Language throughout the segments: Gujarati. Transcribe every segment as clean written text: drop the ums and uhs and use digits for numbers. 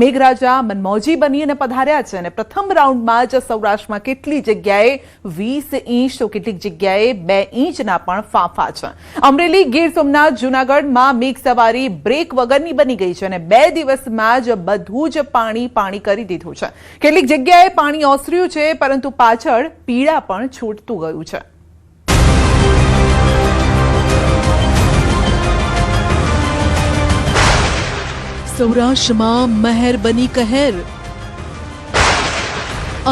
મેઘરાજા મનમોજી બની અને પધાર્યા છે અને પ્રથમ રાઉન્ડમાં જ સૌરાષ્ટ્રમાં કેટલી જગ્યાએ 20 ઇંચ તો કેટલીક જગ્યાએ 2 ઇંચના પણ ફાંફા છે। અમરેલી, ગીર સોમનાથ, જૂનાગઢમાં મેઘ સવારી બ્રેક વગરની બની ગઈ છે અને 2 દિવસમાં જ બધું જ પાણી કરી દીધું છે। કેટલીક જગ્યાએ પાણી ઓસર્યું છે, પરંતુ પાછળ પીડા પણ છૂટતું ગયું છે। સૌરાષ્ટ્રમાં મહેર બની કહેર,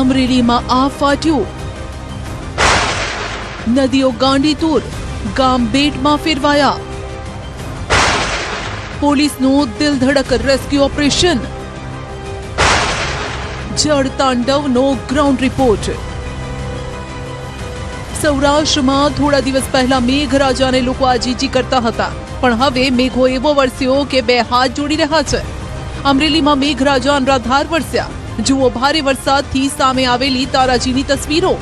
અમરેલીમાં આ ફાટ્યું, નદીઓ ગાંડીતુર, ગામ બેટમાં ફેરવાયા, પોલીસનું દિલધડક રેસ્ક્યુ ઓપરેશન, જળ તાંડવનો ગ્રાઉન્ડ રિપોર્ટ। સૌરાષ્ટ્રમાં થોડા દિવસ પહેલા મેઘરાજાને લોકો આજીજી કરતા હતા, પણ હવે મેઘો એવો વરસ્યો કે 2 હાથ જોડી રહ્યા છે। અમરેલીમાં મેઘરાજા અનરાધાર વરસ્યા। જુઓ ભારે વરસાદથી સામે આવેલી તારાજીની તસવીરો।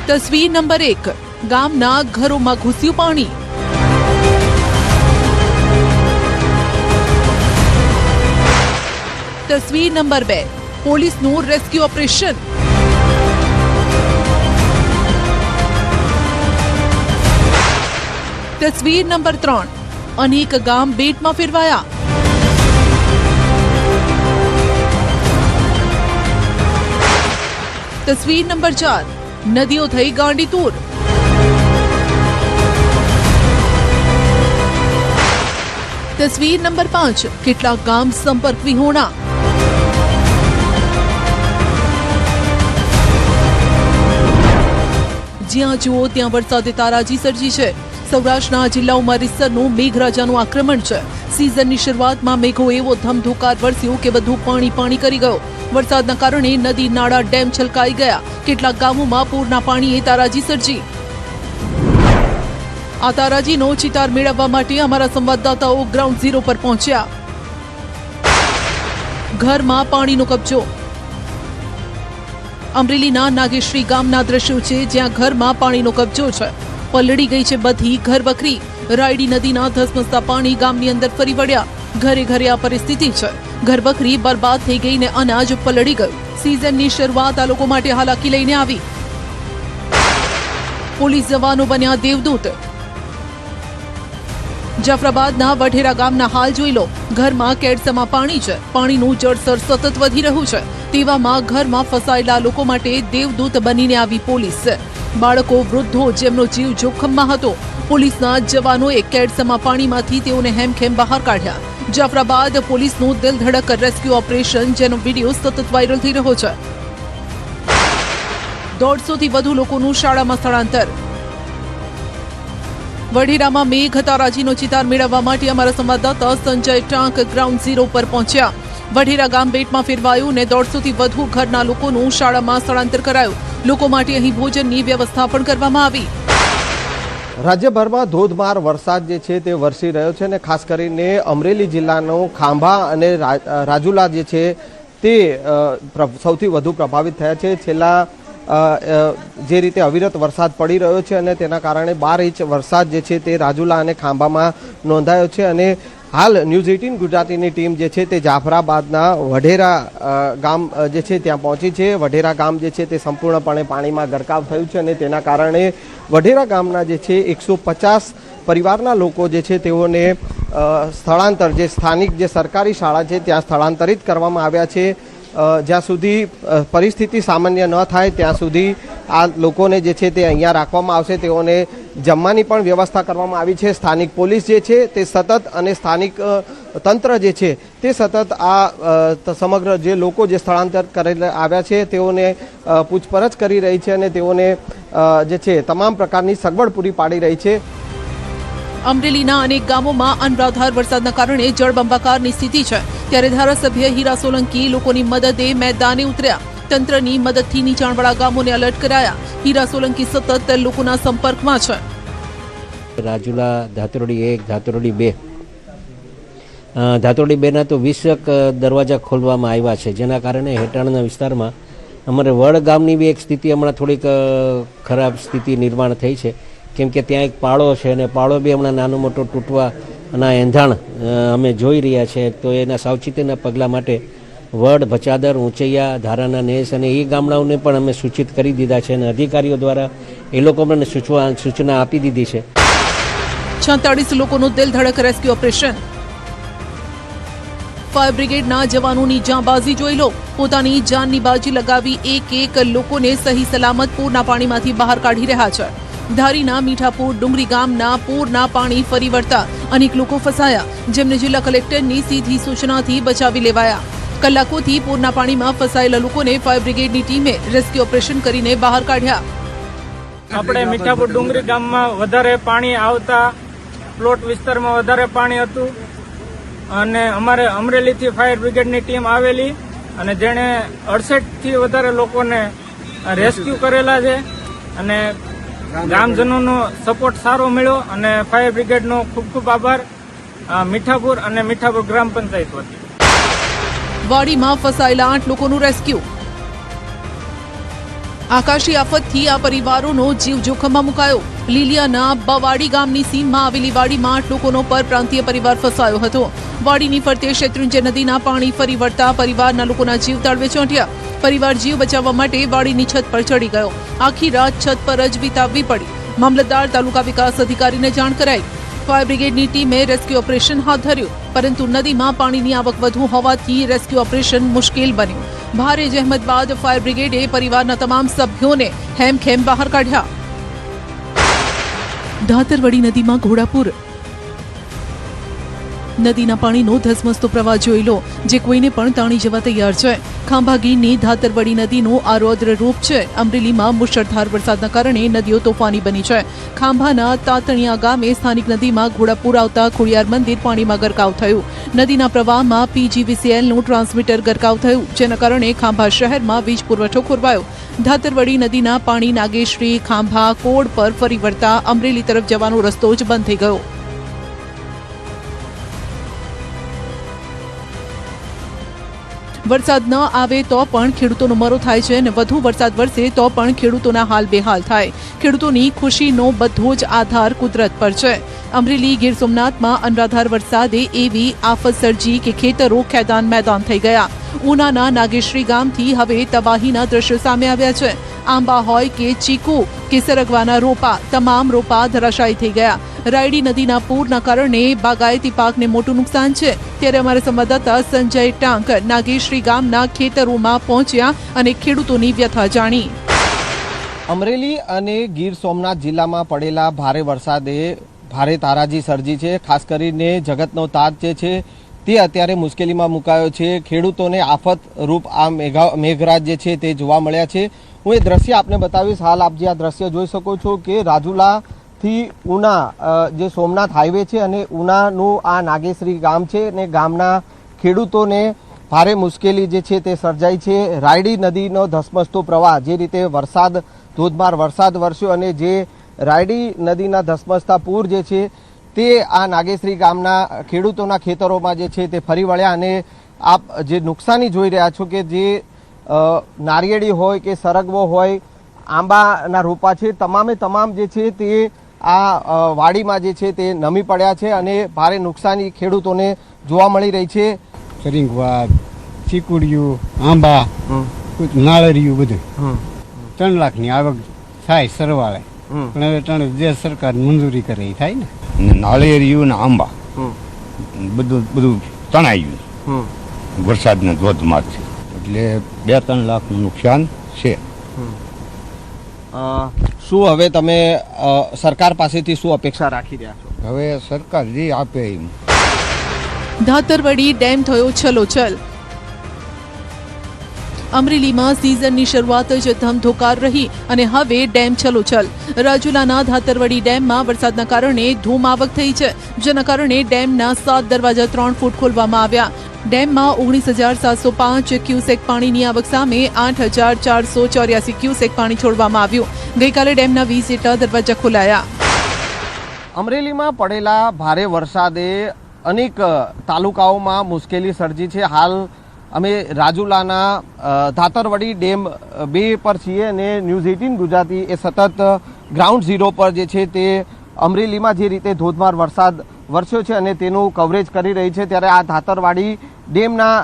તસવીર નંબર 1, ગામના ઘરોમાં ઘૂસ્યું પાણી। તસવીર નંબર 2, પોલીસનું રેસ્ક્યુ ઓપરેશન। તસવીર નંબર 3, અનેક ગામ બેટમાં ફેરવાયા। તસવીર નંબર 4, નદીઓ થઈ ગાંડીતુર। તસવીર નંબર 5, કેટલાક ગામ સંપર્ક વિહોણા। જ્યાં જુઓ ત્યાં વરસાદે તારાજી સર્જી છે। સૌરાષ્ટ્રના જિલ્લાઓમાં રીતસરનું મેઘરાજાનું આક્રમણ છે। સિઝનની શરૂઆતમાં મેઘો એવો ધમધોકાર વરસ્યો કે બધું પાણી કરી ગયો। વરસાદના કારણે નદી, નાળા, ડેમ છલકાઈ ગયા। કેટલાક ગામોમાં પૂરના પાણીએ તારાજી સર્જી। આ તારાજીનો ચિતાર મેળવવા માટે અમારા સંવાદદાતાઓ ગ્રાઉન્ડ ઝીરો પર પહોંચ્યા। ઘરમાં પાણીનો કબજો। અમરેલીના નાગેશ્રી ગામના દ્રશ્યો છે, જ્યાં ઘરમાં પાણીનો કબજો છે। પલળી ગઈ છે બધી ઘર વખરી। રાયડી નદીના ધસમસતા પાણી ગામની અંદર ફરી વળ્યા। ઘરે ઘરે આ પરિસ્થિતિ છે। ઘર વખરી બરબાદ થઈ ગઈ ને અનાજ પલળી ગયું। સિઝનની શરૂઆત આ લોકો માટે હાલાકી લઈને આવી। પોલીસ જવાનો બન્યા દેવદૂત। જાફરાબાદના વઢેરા ગામના હાલ જોઈ લો। ઘરમાં કેડસમાં પાણી છે। પાણીનું જળસ્તર સતત વધી રહ્યું છે। તેવામાં ઘરમાં ફસાયેલા લોકો માટે દેવદૂત બનીને આવી પોલીસ। બાળકો, વૃદ્ધો જેમનો જીવ જોખમમાં હતો, પોલીસના જવાનોએ કેડસમાં પાણીમાંથી તેઓને હેમખેમ બહાર કાઢ્યા। જાફરાબાદ પોલીસનું દિલધડક રેસ્ક્યુ ઓપરેશન, જેનો વિડીયો સતત વાયરલ થઈ રહ્યો છે। 150 થી વધુ લોકોનું શાળામાં સ્થળાંતર। વઢેરામાં મેઘ તારાજીનો ચિતાર મેળવવા માટે અમારા સંવાદદાતા સંજય ટાંક ગ્રાઉન્ડ ઝીરો પર પહોંચ્યા। વઢેરા ગામ બેટમાં ફેરવાયું ને 150 થી વધુ ઘરના લોકોનું શાળામાં સ્થળાંતર કરાયું। લોકો માટે અહીં ભોજનની વ્યવસ્થા પણ કરવામાં આવી। રાજ્યભરમાં ધોધમાર વરસાદ જે છે તે વરસી રહ્યો છે અને ખાસ કરીને અમરેલી જિલ્લાનો ખાંભા અને રાજુલા જે છે તે સૌથી વધુ પ્રભાવિત થયા છે। છેલ્લા જે રીતે અવિરત વરસાદ પડી રહ્યો છે અને તેના કારણે 12 ઇંચ વરસાદ જે છે તે રાજુલા અને ખાંભામાં નોંધાયો છે। અને હાલ ન્યૂઝ 18 ગુજરાતીની ટીમ જે છે તે જાફરાબાદના વઢેરા ગામ જે છે ત્યાં પહોંચી છે। વઢેરા ગામ જે છે તે સંપૂર્ણપણે પાણીમાં ગરકાવ થયું છે અને તેના કારણે વઢેરા ગામના જે છે 150 પરિવારના લોકો જે છે તેઓને સ્થળાંતર, જે સ્થાનિક જે સરકારી શાળા છે ત્યાં સ્થળાંતરિત કરવામાં આવ્યા છે। જ્યાં સુધી પરિસ્થિતિ સામાન્ય ન થાય ત્યાં સુધી આ લોકોને જે છે તે અહીંયા રાખવામાં આવશે। તેઓને જમવાની પણ વ્યવસ્થા કરવામાં આવી છે। સ્થાનિક પોલીસ જે છે તે સતત અને સ્થાનિક તંત્ર જે છે તે સતત આ સમગ્ર જે લોકો જે સ્થળાંતર કરેલા આવ્યા છે તેઓને પૂછપરછ કરી રહી છે અને તેઓને જે છે તમામ પ્રકારની સગવડ પૂરી પાડી રહી છે। અમરેલીના અનેક ગામોમાં અનરાધાર વરસાદના કારણે જળબંબાકારની સ્થિતિ છે। ત્યારે ધારાસભ્ય હીરા સોલંકી લોકોની મદદે મેદાને ઉતર્યા। તંત્રની મદદથી નીચાણવાળા ગામોને એલર્ટ કરાયા। હીરા સોલંકી સતત લોકોના સંપર્કમાં છે। રાજુલા, ધાતરોડી 1, ધાતરોડી 2, ધાતરોડી 2ના તો 20 દરવાજા ખોલવામાં આવ્યા છે, જેના કારણે હેઠળના વિસ્તારમાં અમારે વડ ગામની બી એક સ્થિતિ હમણાં થોડીક ખરાબ સ્થિતિ નિર્માણ થઈ છે। કેમ કે ત્યાં એક પાળો છે અને પાળો બી હમણાં નાનો મોટો તૂટવા અને આ એંધાણ અમે જોઈ રહ્યા છે, તો એના સાવચેતીના પગલાં માટે વડ, ભચાદર, ઊંચૈયા, ધારાના નેસ અને એ ગામડાઓને પણ અમે સૂચિત કરી દીધા છે અને અધિકારીઓ દ્વારા એ લોકોને સૂચના આપી દીધી છે. 46 લોકોનું દિલ ધડક રેસ્ક્યુ ઓપરેશન. ફાયર બ્રિગેડના જવાનોની જાંબાઝી જોઈ લો. પોતાની જાનની બાજી લગાવી એક લોકોને સહી સલામત પૂરના પાણીમાંથી બહાર કાઢી રહ્યા છે. ધારીના મીઠાપુર ડુંગરી ગામના પૂરના પાણી ફરી વળતા અનેક લોકો ફસાયા, જેમને જિલ્લા કલેક્ટરની સીધી સૂચનાથી બચાવી લેવાયા. કલાકોથી પૂરના પાણીમાં ફસાયેલા લોકોને ફાયર બ્રિગેડની ટીમે રેસ્ક્યુ ઓપરેશન કરીને બહાર કાઢ્યા. આપણે મીઠાપુર ડુંગરી ગામમાં વધારે પાણી આવતા પ્લોટ વિસ્તારમાં વધારે પાણી હતું અને અમારે અમરેલીથી ફાયર બ્રિગેડની ટીમ આવેલી અને જેણે 68થી વધારે લોકોને રેસ્ક્યુ કરેલા છે અને ગ્રામજનોનો સપોર્ટ સારો મળ્યો અને ફાયર બ્રિગેડનો ખૂબ ખૂબ આભાર મીઠાપુર અને મીઠાપુર ગ્રામ પંચાયત વતી. વાડીમાં ફસાયેલા 8 લોકોનું રેસ્ક્યુ. આકાશી આફતથી આ પરિવારોનો જીવ જોખમમાં મુકાયો. લીલિયાના બવાડી ગામની સીમમાં આવેલી વાડીમાં 8 લોકોનો પરપ્રાંતીય પરિવાર ફસાયો હતો. વાડીની ફરતે શેત્રુંજય નદીના પાણી ફરી વળતા પરિવારના લોકોના જીવ તળવે ચોંટ્યા. પરિવાર જીવ બચાવવા માટે વાડીની છત પર ચડી ગયો. આખી રાત છત પર જ વિતાવવી પડી. મામલતદાર, તાલુકા વિકાસ અધિકારીને જાણ કરાઈ. ફાયર બ્રિગેડની ટીમે રેસ્ક્યુ ઓપરેશન હાથ ધર્યું, પરંતુ નદીમાં પાણીની આવક વધુ હોવાથી રેસ્ક્યુ ઓપરેશન મુશ્કેલ બન્યું. ભારે જહેમત બાદ ફાયર બ્રિગેડે પરિવારના તમામ સભ્યોને હેમખેમ બહાર કાઢ્યા. ધાતરવડી નદીમાં ઘોડાપુર. નદીના પાણીનો ધસમસતો પ્રવાહ જોઈ લો, જે કોઈને પણ તાણી જવા તૈયાર છે. ખાંભા ગીરની ધાતરવડી નદીનું આ રૌદ્ર રૂપ છે. અમરેલીમાં મુશળધાર વરસાદના કારણે નદીઓ તોફાની બની છે. ખાંભાના તાતણિયા ગામે સ્થાનિક નદીમાં ઘોડાપુર આવતા ખોડિયાર મંદિર પાણીમાં ગરકાવ થયું. નદીના પ્રવાહમાં PGVCLનું ટ્રાન્સમીટર ગરકાવ થયું, જેના કારણે ખાંભા શહેરમાં વીજ પુરવઠો ખોરવાયો. ધાતરવડી નદીના પાણી નાગેશ્રી ખાંભા કોડ પર ફરી વળતા અમરેલી તરફ જવાનો રસ્તો જ બંધ થઈ ગયો. વરસાદ ન આવે તો પણ ખેડૂતોનો મરો થાય છે અને વધુ વરસાદ વરસે તો પણ ખેડૂતોના હાલ બેહાલ થાય. ખેડૂતોની ખુશીનો બધો જ આધાર કુદરત પર છે. અમરેલી, ગીર સોમનાથમાં અનરાધાર વરસાદે એવી આફત સર્જી કે ખેતરો ખેદાન મેદાન થઈ ગયા. ઉનાના નાગેશ્રી ગામથી હવે તબાહીના દ્રશ્યો સામે આવ્યા છે. આંબા હોય કે ચીકુ કે સરગવાના રોપા, તમામ રોપા ધરાશાયી થઈ ગયા. રાયડી નદીના પૂરના કારણે બાગાયતી પાકને મોટું નુકસાન છે. ત્યારે અમારા સંવાદદાતા સંજય ટાંક નાગેશ્રી ગામના ખેતરોમાં પહોંચ્યા અને ખેડૂતોની વ્યથા જાણી. અમરેલી અને ગીર સોમનાથ જિલ્લામાં પડેલા ભારે વરસાદે ભારે તારાજી સર્જી છે. ખાસ કરીને જગતનો તાજ જે છે તે અત્યારે મુશ્કેલીમાં મુકાયો છે. ખેડૂતોને આફત રૂપ આ મેઘરાજ જે છે તે જોવા મળ્યા છે. હું એ દ્રશ્ય આપને બતાવીશ. હાલ આપ જે આ દ્રશ્ય જોઈ શકો છો કે રાજુલાથી ઉના જે સોમનાથ હાઈવે છે અને ઉનાનું આ નાગેશ્રી ગામ છે અને ગામના ખેડૂતોને ભારે મુશ્કેલી જે છે તે સર્જાઈ છે. રાયડી નદીનો ધસમસતો પ્રવાહ, જે રીતે ધોધમાર વરસાદ વરસ્યો અને જે રાયડી નદીના ધસમસતા પૂર જે છે તે આ નાગેશ્રી ગામના ખેડૂતોના ખેતરોમાં જે છે તે ફરી વળ્યા અને આપ જે નુકસાની જોઈ રહ્યા છો કે જે નારિયેળી હોય કે સરગવો હોય, આંબાના રોપા છે, તમામે તમામ જે છે તે આ વાડીમાં જે છે તે નમી પડ્યા છે અને ભારે નુકસાની ખેડૂતોને જોવા મળી રહી છે. સરિંગવા, ચીકુડિયું, આંબા, નાળરિયું બધું 3 લાખની આવક થાય સરવાળે. પણ હવે જે સરકાર મંજૂરી કરે એ થાય ને. નાળિયેરિયું ને આંબા બધું તણાઈ ગયું વરસાદના ધોધમારથી, એટલે 2-3 લાખનું નુકસાન છે. શું હવે તમે સરકાર પાસેથી શું અપેક્ષા રાખી રહ્યા છો? હવે સરકાર જે આપે એમ. ધાતરવડી ડેમ થયો છલોછલ. અમરેલીમાં સિઝનની શરૂઆત જ ધમધોકાર રહી અને હવે ડેમ છલોછલ. રાજુલાના ધાતરવડી ડેમમાં વરસાદના કારણે ધૂમ આવક થઈ છે, જેના કારણે ડેમના 7 દરવાજા 3 ફૂટ ખોલવામાં આવ્યા. ડેમમાં 19,705 ક્યુસેક પાણીની આવક સામે 8,484 ક્યુસેક પાણી છોડવામાં આવ્યું. ગઈકાલે ડેમના 20 જેટલા દરવાજા ખોલાયા. અમરેલીમાં પડેલા ભારે વરસાદે અનેક તાલુકાઓમાં મુશ્કેલી સર્જી છે. હાલ અમે રાજુલાના ધાતરવડી ડેમ 2 પર છીએ અને ન્યૂઝ 18 ગુજરાતી એ સતત ગ્રાઉન્ડ ઝીરો પર જે છે તે અમરેલીમાં જે રીતે ધોધમાર વરસાદ વરસ્યો છે અને તેનું કવરેજ કરી રહી છે, ત્યારે આ ધાતરવાડી ડેમના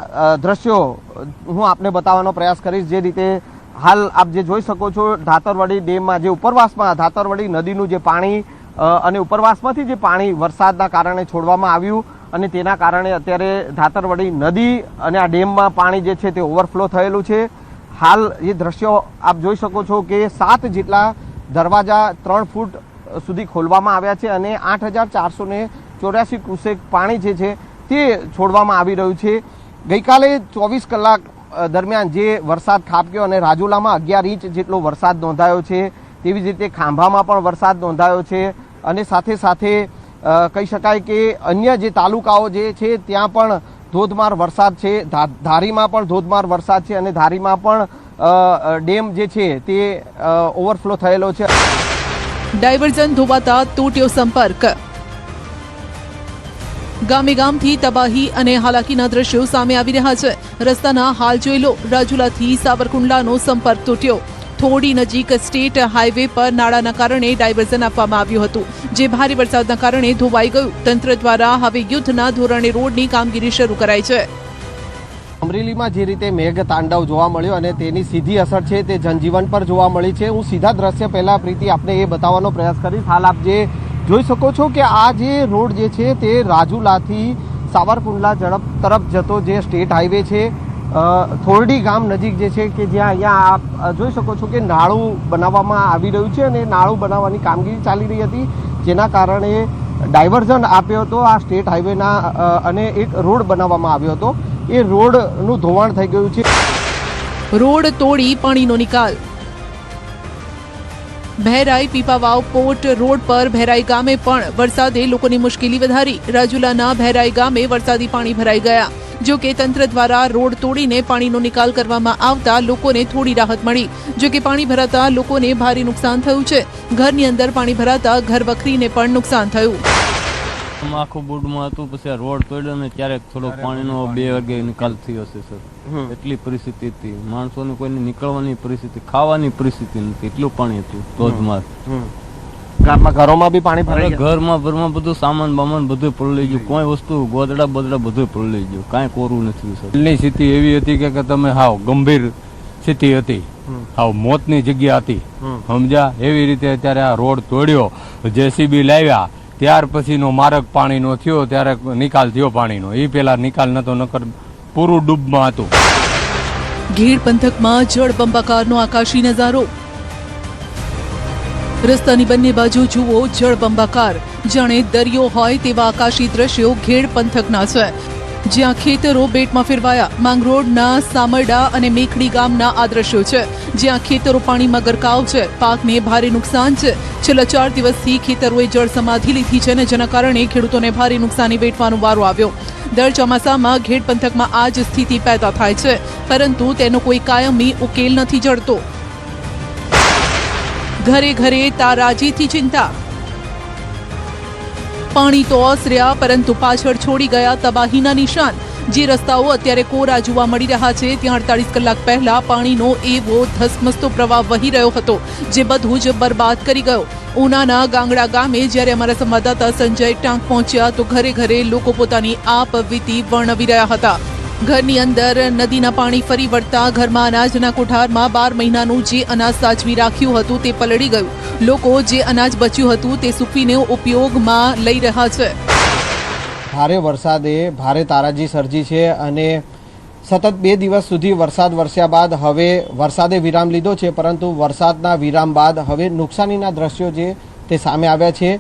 દ્રશ્યો હું આપને બતાવવાનો પ્રયાસ કરીશ. જે રીતે હાલ આપ જે જોઈ શકો છો, ધાતરવાડી ડેમમાં જે ઉપરવાસમાં ધાતરવાડી નદીનું જે પાણી અને ઉપરવાસમાંથી જે પાણી વરસાદના કારણે છોડવામાં આવ્યું અને તેના કારણે અત્યારે ધાતરવાડી નદી અને આ ડેમમાં પાણી જે છે તે ઓવરફ્લો થયેલું છે. હાલ એ દ્રશ્યો આપ જોઈ શકો છો કે 7 જેટલા દરવાજા 3 ફૂટ સુધી ખોલવામાં આવ્યા છે અને 8,484 ક્યુસેક પાણી જે છે તે છોડવામાં આવી રહ્યું છે. ગઈકાલે 24 કલાક દરમિયાન જે વરસાદ ખાબક્યો અને રાજુલામાં 11 ઇંચ જેટલો વરસાદ નોંધાયો છે, તેવી જ રીતે ખાંભામાં પણ વરસાદ નોંધાયો છે અને સાથે સાથે કહી શકાય કે અન્ય જે તાલુકાઓ જે છે ત્યાં પણ ધોધમાર વરસાદ છે. ધારીમાં પણ ધોધમાર વરસાદ છે અને ધારીમાં પણ ડેમ જે છે તે ઓવરફ્લો થયેલો છે. ડાયવર્ઝન ધોવાતા તૂટ્યો સંપર્ક. ગામે ગામથી તબાહી અને હાલાકીના દ્રશ્યો સામે આવી રહ્યા છે. રસ્તાના હાલ જોઈ લો. રાજુલાથી સાવરકુંડલાનો સંપર્ક તૂટ્યો. થોડી નજીક સ્ટેટ હાઈવે પર નાળાના કારણે ડાયવર્ઝન આપવામાં આવ્યું હતું, જે ભારે વરસાદના કારણે ધોવાઈ ગયું. તંત્ર દ્વારા હવે યુદ્ધના ધોરણે રોડની કામગીરી શરૂ કરાઈ છે. અમરેલીમાં જે રીતે મેઘ તાંડવ જોવા મળ્યો અને તેની સીધી અસર છે તે જનજીવન પર જોવા મળી છે. હું સીધા દ્રશ્ય પહેલા પ્રીતિ આપને એ બતાવવાનો પ્રયાસ કરીશ. હાલ આપ જે જોઈ શકો છો કે આ જે રોડ જે છે તે રાજુલાથી સાવરકુંડલા તરફ જતો જે સ્ટેટ હાઈવે છે, થોરડી ગામ નજીક જે છે કે જ્યાં અહીંયા આપ જોઈ શકો છો કે નાળું બનાવવામાં આવી રહ્યું છે અને નાળું બનાવવાની કામગીરી ચાલી રહી હતી, જેના કારણે ડાયવર્ઝન આપ્યો હતો આ સ્ટેટ હાઈવેના અને એક રોડ બનાવવામાં આવ્યો હતો. એ રોડનું ધોવાણ થઈ ગયું છે. રોડ તોડી પાણીનો નિકાલ. ભેરાઈ પીપાવાવ પોર્ટ રોડ પર ભેરાઈ ગામે પણ વરસાદે લોકોની મુશ્કેલી વધારી. રાજુલાના ભેરાઈ ગામે વરસાદી પાણી ભરાઈ ગયા. જો કે તંત્ર દ્વારા રોડ તોડીને પાણીનો નિકાલ કરવામાં આવતા લોકોને થોડી રાહત મળી. જો કે પાણી ભરાતા લોકોને ભારે નુકસાન થયું છે. ઘરની અંદર પાણી ભરાતા ઘર વખરીને પણ નુકસાન થયું. આખું બુડમાં હતું, પછી આ રોડ તોડ્યો ને ત્યારે થોડો પાણીનો 2 વાગે નિકાલ થયો છે સર. એટલી પરિસ્થિતિ હતી, માણસોને કોઈને નીકળવાની પરિસ્થિતિ, ખાવાની પરિસ્થિતિ નથી, એટલું પાણી હતું ધોધમાર. ઘરોમાં બી પાણી ભરાઈ ઘરમાં બધું સામાન બામાન બધું પલળી ગયું. કોઈ વસ્તુ ગોદડા બોદડા બધું પલળી ગયું, કાંઈ કોરું નથી સર. ની સ્થિતિ એવી હતી કે તમે હાવ ગંભીર સ્થિતિ હતી, હાવ મોતની જગ્યા હતી, સમજ્યા? એવી રીતે અત્યારે આ રોડ તોડ્યો, જેસીબી લાવ્યા, ત્યાર પછીનો માર્ગ પાણીનો થયો, ત્યારે નિકાલ થયો પાણીનો. એ પેલા નિકાલ નતો, નકર પૂરું ડૂબમાં હતું. ગીર પંથકમાં જળબંબાકારનો આકાશી નજારો. રસ્તાની બંને બાજુ જુઓ જળબંબાકાર, જાણે દરિયો હોય તેવા આકાશી દ્રશ્યો ઘેડ પંથકના છે, જ્યાં ખેતરો બેટમાં ફેરવાયા. માંગરોળના સામરડા અને મેખડી ગામના આ દ્રશ્યો છે, જ્યાં ખેતરો પાણીમાં ગરકાવ છે, પાકને ભારે નુકસાન છે. છેલ્લા 4 દિવસથી ખેતરોએ જળ સમાધિ લીધી છે અને જેના કારણે ખેડૂતોને ભારે નુકસાની વેઠવાનો વારો આવ્યો. દર ચોમાસામાં ઘેડ પંથકમાં આ જ સ્થિતિ પેદા થાય છે, પરંતુ તેનો કોઈ કાયમી ઉકેલ નથી જડતો. ઘરે ઘરે તારાજીથી ચિંતા. પાણી તો ઓસર્યા, પરંતુ પાછળ છોડી ગયા તબાહીના નિશાન. જે રસ્તાઓ અત્યારે કોરા જોવા મળી રહ્યા છે, ત્યાં 48 કલાક પહેલા પાણીનો એવો ધસમસતો પ્રવાહ વહી રહ્યો હતો, જે બધું જ બરબાદ કરી ગયો. ઉનાના ગાંગડા ગામે જ્યારે અમારા સંવાદદાતા સંજય ટાંક પહોંચ્યા તો ઘરે ઘરે લોકો પોતાની આપવીતી વર્ણવી રહ્યા હતા. ઘરની અંદર નદીના પાણી ફરી વળતા ઘરમાં અનાજના કોઠારમાં 12 મહિનાનું જે અનાજ સાચવી રાખ્યું હતું તે પલળી ગયું. લોકો જે અનાજ બચ્યું હતું તે સૂકવીને ઉપયોગમાં લઈ રહ્યા છે. ભારે વરસાદે ભારે તારાજી સર્જી છે અને સતત 2 દિવસ સુધી વરસાદ વરસ્યા બાદ હવે વરસાદે વિરામ લીધો છે, પરંતુ વરસાદના વિરામ બાદ હવે નુકસાનીના દ્રશ્યો જે તે સામે આવ્યા છે.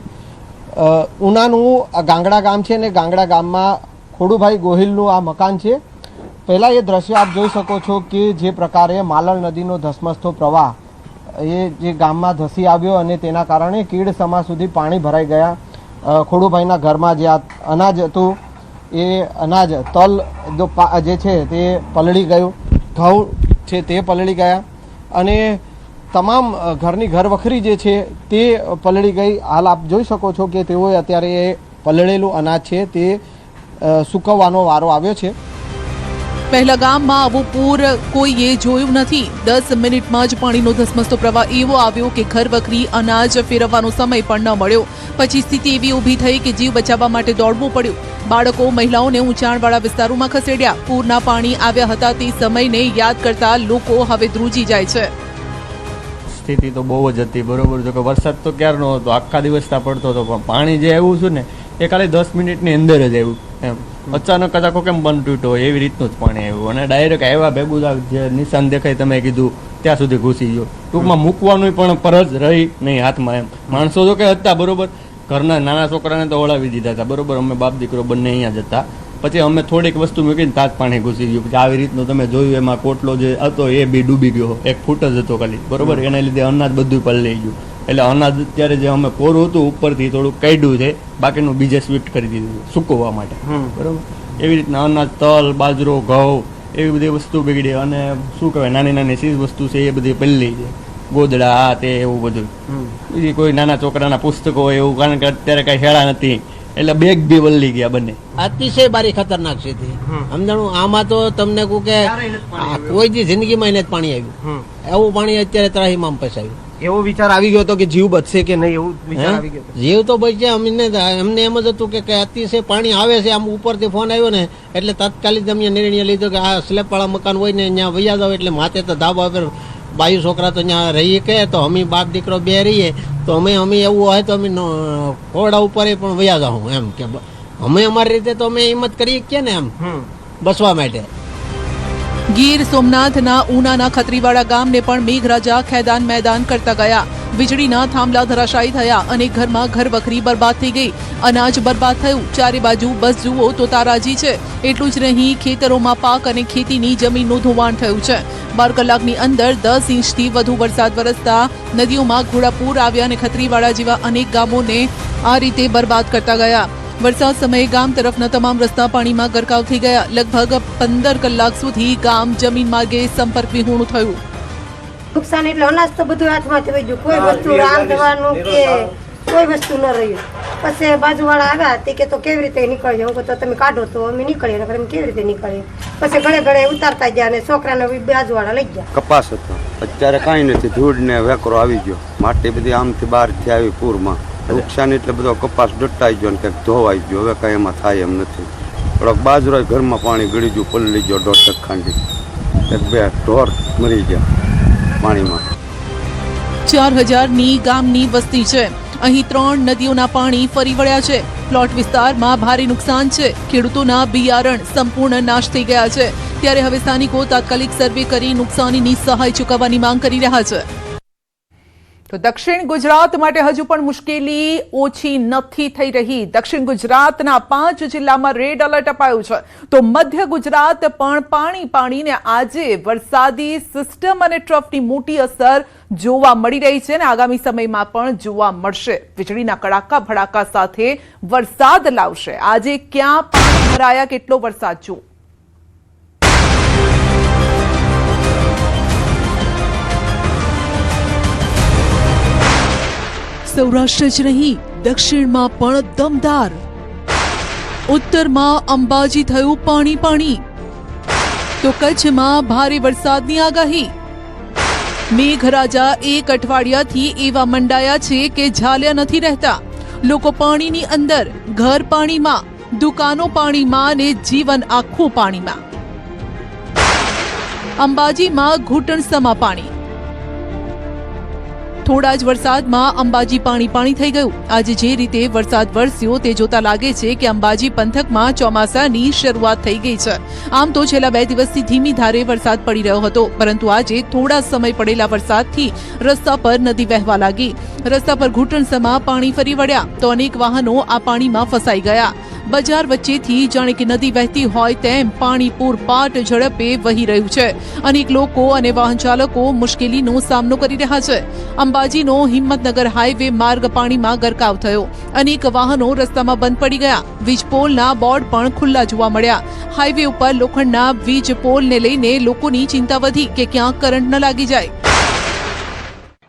ઉનાનું ગાંગડા ગામ છે અને ગાંગડા ગામમાં ખોડુભાઈ ગોહિલનું આ મકાન છે. પહેલાં એ દ્રશ્ય આપ જોઈ શકો છો કે જે પ્રકારે માલણ નદીનો ધસમસતો પ્રવાહ એ જે ગામમાં ધસી આવ્યો અને તેના કારણે કીડ સમા સુધી પાણી ભરાઈ ગયા. ખોડુભાઈના ઘરમાં જે અનાજ હતું એ અનાજ તલ જે છે તે પલળી ગયું, ઘઉં છે તે પલળી ગયા અને તમામ ઘરની ઘરવખરી જે છે તે પલળી ગઈ. હાલ આપ જોઈ શકો છો કે તેઓએ અત્યારે એ પલળેલું અનાજ છે તે સૂકવવાનો વારો આવ્યો છે. પહેલા ગામમાં આવું પૂર કોઈએ જોયું નથી. 10 મિનિટમાં જ પાણીનો ધસમસતો પ્રવાહ એવો આવ્યો કે ઘર વખરી અનાજ ફેરવવાનો સમય પણ ન મળ્યો. પછી સ્થિતિ એવી ઊભી થઈ કે જીવ બચાવવા માટે દોડવું પડ્યું. બાળકો મહિલાઓને ઊંચાણવાળા વિસ્તારોમાં ખસેડ્યા. પૂરના પાણી આવ્યા હતા તે સમયને યાદ કરતા લોકો હવે ધ્રુજી જાય છે. સ્થિતિ તો બહુ જ હતી, બરોબર. જો કે વરસાદ તો ક્યારનો હતો, આખા દિવસ ત્યાં પડતો હતો, પણ પાણી જે આવ્યું છે ને એ ખાલી 10 મિનિટની અંદર જ આવ્યું. એમ અચાનક જ આખો કેમ બંધ તૂટ્યો એવી રીતનું જ પાણી આવ્યું, અને ડાયરેક્ટ આવ્યા ભેગું જે નિશાન દેખાય તમે કીધું ત્યાં સુધી ઘૂસી ગયો. ટૂંકમાં મૂકવાનું પણ પરજ રહી નહીં હાથમાં. એમ માણસો જો કે હતા, બરોબર, ઘરના નાના છોકરાને તો ઓળાવી દીધા હતા, બરોબર. અમે બાપ દીકરો બંને અહીંયા જ હતા. પછી અમે થોડીક વસ્તુ મૂકીને તાજ પાણી ઘૂસી ગયું. પછી આવી રીતનું તમે જોયું, એમાં કોટલો જે હતો એ બી ડૂબી ગયો, 1 ફૂટ જ હતો ખાલી, બરોબર. એને લીધે અનાજ બધું પલળી ગયું. એટલે અનાજ અત્યારે જે અમે કોરું હતું ઉપરથી થોડુંક કાઢ્યું છે, બાકીનું બીજે સ્વીટ કરી દીધું સૂકવવા માટે, બરોબર. એવી રીતના અનાજ, તલ, બાજરો, ઘઉં એવી બધી વસ્તુ બગડી. અને શું કહેવાય, નાની નાની ચીજ વસ્તુ છે એ બધી પલળી છે, ગોદડા આ તે એવું બધું. બીજી કોઈ નાના છોકરાના પુસ્તકો એવું, કારણ કે અત્યારે કઈ હેળા નથી એટલે બેગ બી વલ્લી ગયા બંને. અતિશય બારી ખતરનાક છે. સમજાણું આમાં તો તમને કહું કે કોઈ દી જિંદગીમાં એને જ પાણી આવ્યું, એવું પાણી અત્યારે ત્રાહીમામ ફસાયું. એવો વિચાર આવી ગયો હતો કે જીવ બચશે કે નહીં, એવું વિચાર આવી ગયો? જીવ તો બચે. અમને એમ જ હતું કે અતિશય પાણી આવે છે. આમ ઉપરથી ફોન આવ્યો ને એટલે તાત્કાલિક અમે નિર્ણય લીધો કે આ સ્લેબ વાળા મકાન હોય ને ત્યાં વૈયા જાવ. એટલે માથે તો ધાબા પર બાયુ છોકરા તો ત્યાં રહીએ કે, તો અમે બાપ દીકરો બે રહીએ, તો અમે એવું હોય તો અમે ખોડા ઉપર પણ વયા જાઉં. એમ કે અમે અમારી રીતે તો અમે હિંમત કરીએ કે ને એમ બસવા માટે. ગીર સોમનાથના ઉનાના ખત્રીવાડા ગામને પણ મેઘરાજા ખેદાન મેદાન કરતા ગયા. વીજળીના થાંભલા ધરાશાયી થયા અને ઘરમાં ઘર વખરી બરબાદ થઈ ગઈ. અનાજ બરબાદ થયું. ચારે બાજુ બસ જુઓ તો તારાજી છે. એટલું જ નહીં, ખેતરોમાં પાક અને ખેતીની જમીનનું ધોવાણ થયું છે. 12 કલાકની અંદર 10 ઇંચથી વધુ વરસાદ વરસતા નદીઓમાં ઘોડાપૂર આવ્યા અને ખત્રીવાડા જેવા અનેક ગામોને આ રીતે બરબાદ કરતા ગયા. વરસાદ સમયે ગામ તરફના તમામ રસ્તા પાણીમાં ગરકાવ થઈ ગયા. લગભગ 15 કલાક સુધી ગામ જમીન માર્ગે સંપર્ક વિહોણું થયું. નુકસાન એટલે અનાજ તો બધું હાથમાંથી વહી ગયું. કોઈ વસ્તુ રાંધવાનું કે કોઈ વસ્તુ ન રહ્યું. પછી બાજુવાળા આવ્યા તે કે તો કેવી રીતે નીકળીએ. હું કહું તો તમે કાઢો તો અમે નીકળીએ, નકર અમે કેવી રીતે નીકળીએ. પછી ઘડે ઘડે ઉતારતા ગયા અને છોકરાને બાજુવાળા લઈ ગયા. કપાસ હતો, અત્યારે કાંઈ નથી, ધૂળ ને વેકરો આવી ગયો, માટી બધી આમથી બહારથી આવી પૂરમાં. નુકસાન એટલે બધો કપાસ દટાઈ ગયો ને કંઈક ધોવાઈ ગયો. હવે કાંઈ એમાં થાય એમ નથી. થોડોક બાજરો ઘરમાં પાણી ગળી ગયું, પલળી ગયો 1.5 ખાંડી, 1-2 ઢોર મરી ગયા પાણીમાં. 4000ની ગામની વસ્તી છે. અહીં 3 નદીઓના પાણી ફરી વળ્યા છે. પ્લોટ વિસ્તારમાં ભારે નુકસાન છે. ખેડૂતોના બિયારણ સંપૂર્ણ નાશ થઈ ગયા છે. ત્યારે હવે સ્થાનિકો તાત્કાલિક સર્વે કરી નુકસાનીની સહાય ચૂકવવાની માંગ કરી રહ્યા છે. તો દક્ષિણ ગુજરાત માટે હજુ પણ મુશ્કેલી ઓછી નથી થઈ રહી. દક્ષિણ ગુજરાતના 5 જિલ્લામાં રેડ એલર્ટ અપાયું છે. તો મધ્ય ગુજરાત પણ પાણીને આજે વરસાદી સિસ્ટમ અને ટ્રફની મોટી અસર જોવા મળી રહી છે અને આગામી સમયમાં પણ જોવા મળશે. વીજળીના કડાકા ભડાકા સાથે વરસાદ લાવશે. આજે ક્યાં પાણી ભરાયા, કેટલો વરસાદ જુઓ. સૌરાષ્ટ્ર જ નહીં, દક્ષિણમાં પણ દમદાર. ઉત્તરમાં અંબાજી થયું પાણી. તો કચ્છમાં ભારે વરસાદની આગાહી. મેઘરાજા 1 અઠવાડિયાથી એવા મંડાયા છે કે ઝાલ્યા નથી રહેતા. લોકો પાણીની અંદર, ઘર પાણીમાં, દુકાનો પાણીમાં ને જીવન આખું પાણીમાં. અંબાજીમાં ઘૂંટણસમા પાણી. થોડા જ વરસાદમાં અંબાજી પાણી થઈ ગયું. આજે જે રીતે વરસાદ વરસ્યો તે જોતા લાગે છે કે અંબાજી પંથકમાં ચોમાસાની શરૂઆત થઈ ગઈ છે. આમ તો છેલ્લા 2 દિવસથી ધીમી ધારે વરસાદ પડી રહ્યો હતો, પરંતુ આજે થોડા સમય પડેલા વરસાદથી રસ્તા પર નદી વહેવા લાગી. રસ્તા પર ઘૂંટણસમા પાણી ફરી વળ્યા તો અનેક વાહનો આ પાણીમાં ફસાઈ ગયા. બજાર વચ્ચેથી જાણે કે નદી વહેતી હોય તેમ પાણી પૂરપાટ ઝડપે વહી રહ્યું છે. અનેક લોકો અને વાહન ચાલકો મુશ્કેલીનો સામનો કરી રહ્યા છે. અંબાજીનો હિંમતનગર હાઈવે માર્ગ પાણીમાં ગરકાવ થયો. અનેક વાહનો રસ્તામાં બંધ પડી ગયા. વીજપોલના બોર્ડ પણ ખુલ્લા જોવા મળ્યા. હાઈવે ઉપર લોખંડના વીજ પોલને લઈને લોકોની ચિંતા વધી કે ક્યાંક કરંટ ન લાગી જાય.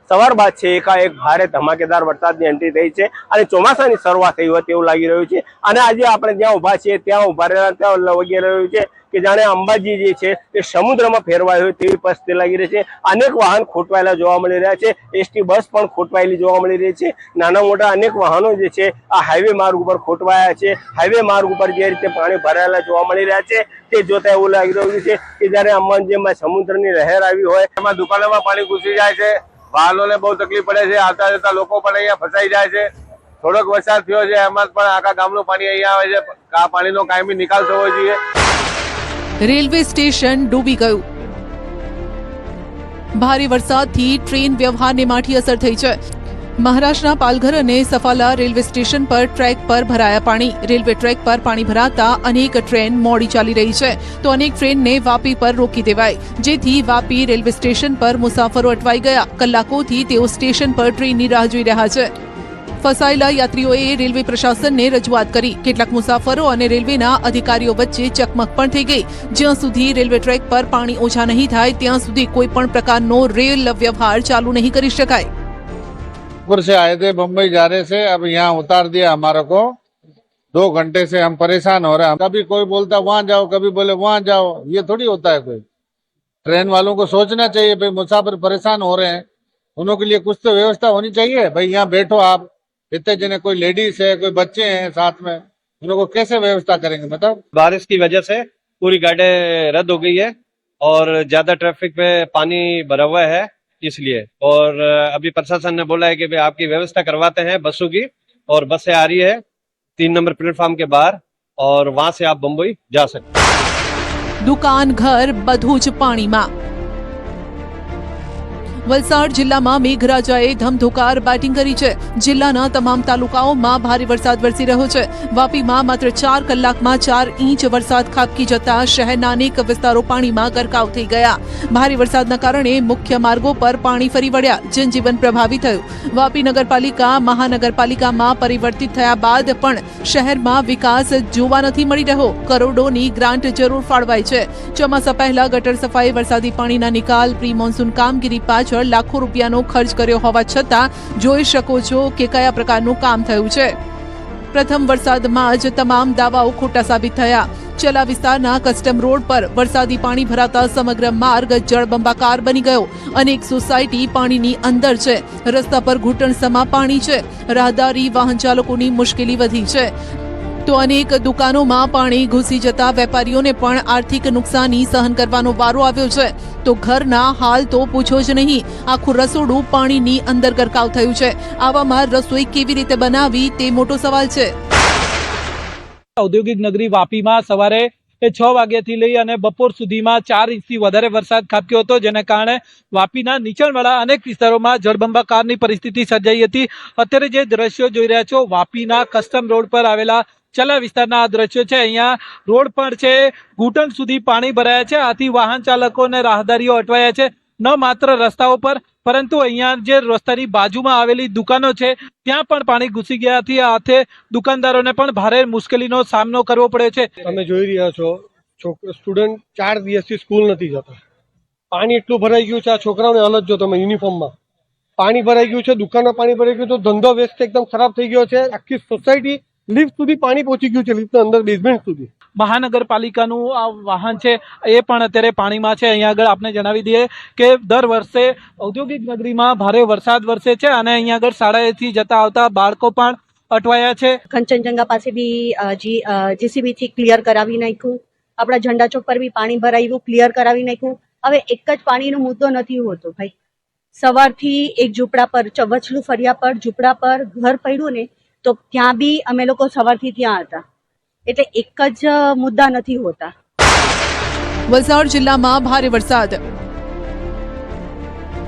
સવાર બાદ છે એકાએક ભારે ધમાકેદાર વરસાદની એન્ટ્રી થઈ છે અને ચોમાસાની શરૂઆત થઈ હોય તેવું લાગી રહ્યું છે। અને આજે આપણે જ્યાં ઊભા છીએ ત્યાં ઊભા રહેલા ત્યાં વગી રહ્યું છે કે જાણે અંબાજી જે છે એ સમુદ્રમાં ફેરવાય હોય તેવી પરિસ્થિતિ લાગી રહી છે। અનેક વાહન ખોટવાયેલા જોવા મળી રહ્યા છે। એસટી બસ પણ ખોટવાયેલી જોવા મળી રહી છે। નાના મોટા અનેક વાહનો જે છે આ હાઈવે માર્ગ ઉપર ખોટવાયા છે। હાઈવે માર્ગ ઉપર જે રીતે પાણી ભરાયેલા જોવા મળી રહ્યા છે તે જોતા એવું લાગી રહ્યું છે કે જયારે અંબાજીમાં સમુદ્રની લહેર આવી હોય એમાં દુકાનોમાં પાણી ઘૂસી જાય છે। વાહનોને બહુ તકલીફ પડે છે। આવતા જતા લોકો પણ અહીંયા ફસાઈ જાય છે। થોડોક વરસાદ થયો છે એમાં પણ આખા ગામનું પાણી અહીંયા આવે છે। આ પાણીનો કાયમી નિકાલ થવો જોઈએ। રેલવે સ્ટેશન ડૂબી ગયું। ભારે વરસાદથી ટ્રેન વ્યવહારને માઠી અસર થઈ છે। મહારાષ્ટ્રના પાલઘર અને સફાલા રેલવે સ્ટેશન પર ટ્રેક પર ભરાયા પાણી। રેલવે ટ્રેક પર પાણી ભરાતા અનેક ટ્રેન મોડી ચાલી રહી છે તો અનેક ટ્રેનને વાપી પર રોકી દેવાઈ, જેથી વાપી રેલવે સ્ટેશન પર મુસાફરો અટવાઈ ગયા। કલાકોથી તેઓ સ્ટેશન પર ટ્રેનની રાહ જોઈ રહ્યા છે। ફસાયેલા યાત્રીઓએ રેલવે પ્રશાસનને રજૂઆત કરી। કેટલાક મુસાફરો અને રેલવેના અધિકારીઓ વચ્ચે ચકમક પણ થઈ ગઈ। જ્યાં સુધી રેલવે ટ્રેક પર પાણી ઓછા નહીં થાય ત્યાં સુધી કોઈ પણ પ્રકારનો રેલ વ્યવહાર ચાલુ નહીં કરી શકાય। ऊपर से आए थे, बम्बई जा रहे थे, अब यहाँ उतार दिया हमारे को। 2 घंटे से हम परेशान हो रहे हैं। कभी कोई बोलता वहां जाओ, कभी बोले वहां जाओ। ये थोड़ी होता है। कोई ट्रेन वालों को सोचना चाहिए भाई मुसाफिर परेशान हो रहे हैं, उन के लिए कुछ तो व्यवस्था होनी चाहिए। भाई यहाँ बैठो आप, इतने जने, कोई लेडीज है, कोई बच्चे हैं साथ में, उन लोगों को कैसे व्यवस्था करेंगे बताओ। बारिश की वजह से पूरी गाड़ियां रद्द हो गई है और ज्यादा ट्रैफिक पे पानी भरा हुआ है इसलिए। और अभी प्रशासन ने बोला है कि भाई आपकी व्यवस्था करवाते हैं बसों की, और बसें आ रही है 3 नंबर प्लेटफॉर्म के बाहर, और वहां से आप बम्बई जा सकते। દુકાન ઘર બધું જ પાણીમાં। વલસાડ જિલ્લામાં મેઘરાજાએ ધમધોકાર બેટિંગ કરી છે। જિલ્લાના તમામ તાલુકાઓમાં ભારે વરસાદ વરસી રહ્યો છે। વાપીમાં માત્ર 4 કલાકમાં 4 ઇંચ વરસાદ ખાબકી જતા શહેરના અનેક વિસ્તારો પાણીમાં ગરકાવ થઈ ગયા। ભારે વરસાદના કારણે મુખ્ય માર્ગો પર પાણી ફરી વળ્યા, જનજીવન પ્રભાવિત થયું। વાપી નગરપાલિકા મહાનગરપાલિકામાં પરિવર્તિત થયા બાદ પણ શહેરમાં વિકાસ જોવા નથી મળી રહ્યો। કરોડોની ગ્રાન્ટ જરૂર ફાળવાઈ છે। ચોમાસા પહેલા ગટર સફાઈ, વરસાદી પાણીના નિકાલ, પ્રી મોન્સૂન કામગીરી પાછળ લાખો રૂપિયાનો ખર્ચ કર્યો હોવા છતાં જોઈ શકો છો કે કયા પ્રકારનું કામ થયું છે। પ્રથમ વરસાદમાં જ તમામ દાવાઓ ખોટા સાબિત થયા। ચલા વિસ્તારના કસ્ટમ રોડ પર વરસાદી પાણી ભરાતા સમગ્ર માર્ગ જળબંબાકાર બની ગયો। અનેક સોસાયટી પાણીની અંદર છે। રસ્તા પર ઘૂંટણસમા પાણી છે। રાહદારી વાહન ચાલકોની મુશ્કેલી વધી છે તો અનેક દુકાનોમાં પાણી ઘૂસી જતા વેપારીઓને પણ આર્થિક નુકસાની સહન કરવાનો વારો આવ્યો છે। તો ઘરના હાલ તો પૂછો જ નહીં, આખું રસોડું પાણીની અંદર ગરકાવ થયું છે। આવામાં રસોઈ કેવી રીતે બનાવવી તે મોટો સવાલ છે। ઔદ્યોગિક નગરી વાપીમાં સવારે 6 વાગ્યાથી લઈ અને બપોર સુધીમાં 4 ઇંચથી વધારે વરસાદ ખાબક્યો હતો, જેને કારણે વાપીના નીચાણવાળા અનેક વિસ્તારોમાં જળબંબાકારની પરિસ્થિતિ સર્જાઈ હતી। અત્યારે જે દ્રશ્યો જોઈ રહ્યા છો, વાપીના કસ્ટમ રોડ પર આવેલા ચલા વિસ્તારના આ દ્રશ્યો છે। અહીંયા રોડ પર છે, ઘૂંટણ સુધી પાણી ભરાયા છે। આથી વાહન ચાલકો અને રાહદારીઓ અટવાયા છે। ન માત્ર રસ્તાઓ પર પરંતુ અહીંયા જે રસ્તાની બાજુમાં આવેલી દુકાનો છે ત્યાં પણ પાણી ઘૂસી ગયાથી આથી દુકાનદારોને પણ ભારે મુશ્કેલીનો સામનો કરવો પડે છે। તમે જોઈ રહ્યા છો, સ્ટુડન્ટ 4 દિવસથી સ્કૂલ નથી જતા। પાણી એટલું ભરાઈ ગયું છે, આ છોકરાઓને હાલત જો તમે યુનિફોર્મમાં પાણી ભરાઈ ગયું છે, દુકાનમાં પાણી ભરાઈ ગયું, તો ધંધો વ્યસ્ત એકદમ ખરાબ થઈ ગયો છે। આખી સોસાયટી લિફ્ટ સુધી પાણી પહોંચી ગયું છે, લિફ્ટના અંદર બેઝમેન્ટ સુધી। મહાનગરપાલિકાનું આ વાહન છે એ પણ અત્યારે પાણીમાં છે। અહીંયા આગળ આપણે જણાવી દઈએ કે દર વર્ષે ઔદ્યોગિક નગરીમાં ભારે વરસાદ વરસે છે અને અહીંયા આગળ શાળાએથી જતા આવતા બાળકો પણ અટવાયા છે। કંચનજંગા પાસે બી જેસીબી થી ક્લિયર કરાવી નાખ્યું। આપણા ઝંડા ચોક પર બી પાણી ભરાયું, ક્લિયર કરાવી નાખ્યું। હવે એક જ પાણીનો મુદ્દો નથી હોતો ભાઈ। સવારથી એક ઝૂંપડા પર, વચલું ફરિયા પર ઝૂંપડા પર ઘર પડ્યું ને, તો ત્યાં બી અમે લોકો સવારથી ત્યાં હતા। એટલે એક જ મુદ્દા નથી હોતા। વલસાડ જિલ્લામાં ભારે વરસાદ।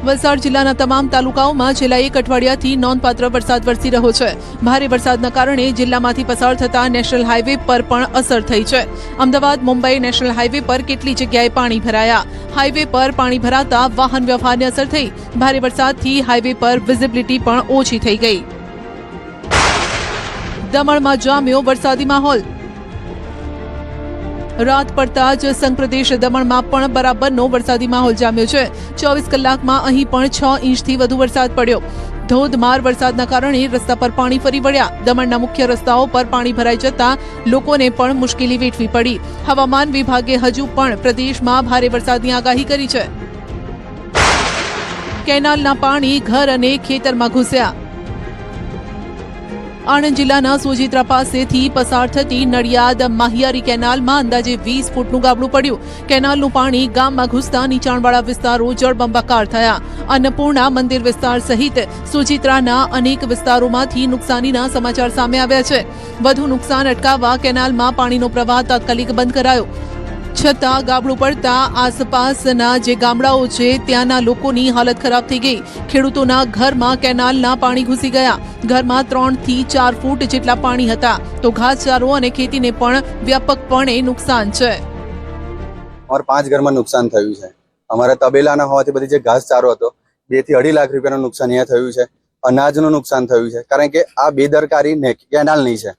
વલસાડ જિલ્લાના તમામ તાલુકાઓમાં છેલ્લા 1 અઠવાડિયાથી નોંધપાત્ર વરસાદ વરસી રહ્યો છે। ભારે વરસાદના કારણે જિલ્લામાંથી પસાર થતા નેશનલ હાઈવે પર પણ અસર થઈ છે। અમદાવાદ મુંબઈ નેશનલ હાઈવે પર કેટલી જગ્યાએ પાણી ભરાયા। હાઈવે પર પાણી ભરાતા વાહન વ્યવહારને અસર થઈ। ભારે વરસાદથી હાઈવે પર વિઝિબિલિટી પણ ઓછી થઈ ગઈ। દમણમાં જામ્યો વરસાદી માહોલ। રાત પડતા જ સંઘપ્રદેશ દમણમાં પણ બરાબરનો વરસાદી માહોલ જામ્યો છે. 24 કલાકમાં અહીં પણ 6 ઇંચથી વધુ વરસાદ પડ્યો. ધોધમાર વરસાદના કારણે રસ્તા પર પાણી ફરી વળ્યા. દમણના મુખ્ય રસ્તાઓ પર પાણી ભરાઈ જતા લોકોને પણ મુશ્કેલી વેઠવી પડી. હવામાન વિભાગે હજુ પણ પ્રદેશમાં ભારે વરસાદની આગાહી કરી છે. કેનાલના પાણી ઘર અને ખેતરમાં ઘૂસ્યા. આણંદ જિલ્લાના સોજિત્રા પાસેથી પસાર થતી નડિયાદ માહિયારી કેનાલમાં અંદાજે 20 ફૂટનું ગાબડું પડ્યું. કેનાલનું પાણી ગામમાં ઘૂસતા નીચાણવાળા વિસ્તારો જળબંબાકાર થયા. અન્નપૂર્ણા મંદિર વિસ્તાર સહિત સોજિત્રાના અનેક વિસ્તારોમાંથી નુકસાનીના સમાચાર સામે આવ્યા છે. વધુ નુકસાન અટકાવવા કેનાલમાં પાણીનો પ્રવાહ તાત્કાલિક બંધ કરાયો. છતાં ગાબડું પડતા આસપાસના જે ગામડાઓ છે ત્યાંના લોકોની હાલત ખરાબ થઈ ગઈ. ખેડૂતોના ઘરમાં કેનાલના પાણી ઘૂસી ગયા. ઘરમાં 3 થી 4 ફૂટ જેટલા પાણી હતા. તો ઘાસચારો અને ખેતીને પણ વ્યાપકપણે નુકસાન છે. और 5 ઘરમાં નુકસાન થયું છે. અમારા તબેલાના હોવાથી બધી જે ઘાસચારો હતો 2 થી 2.5 લાખ રૂપિયાનું નુકસાન અહીંયા થયું છે. અનાજનું નુકસાન થયું છે, કારણ કે આ બેદરકારી કેનાલની છે.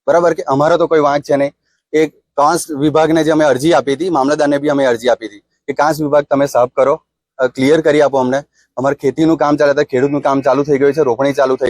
બરાબર કે અમારો તો કોઈ વાંક છે નહીં. એક કાંસ વિભાગને જે અમે અરજી આપી હતી, મામલતદારને બી અમે અરજી આપી હતી કે કાંસ વિભાગ તમે સાફ કરો, ક્લિયર કરી આપો અમને. અમારે ખેતીનું કામ ચાલે, ખેડૂતનું કામ ચાલુ થઈ ગયું છે, રોપણી ચાલુ થઈ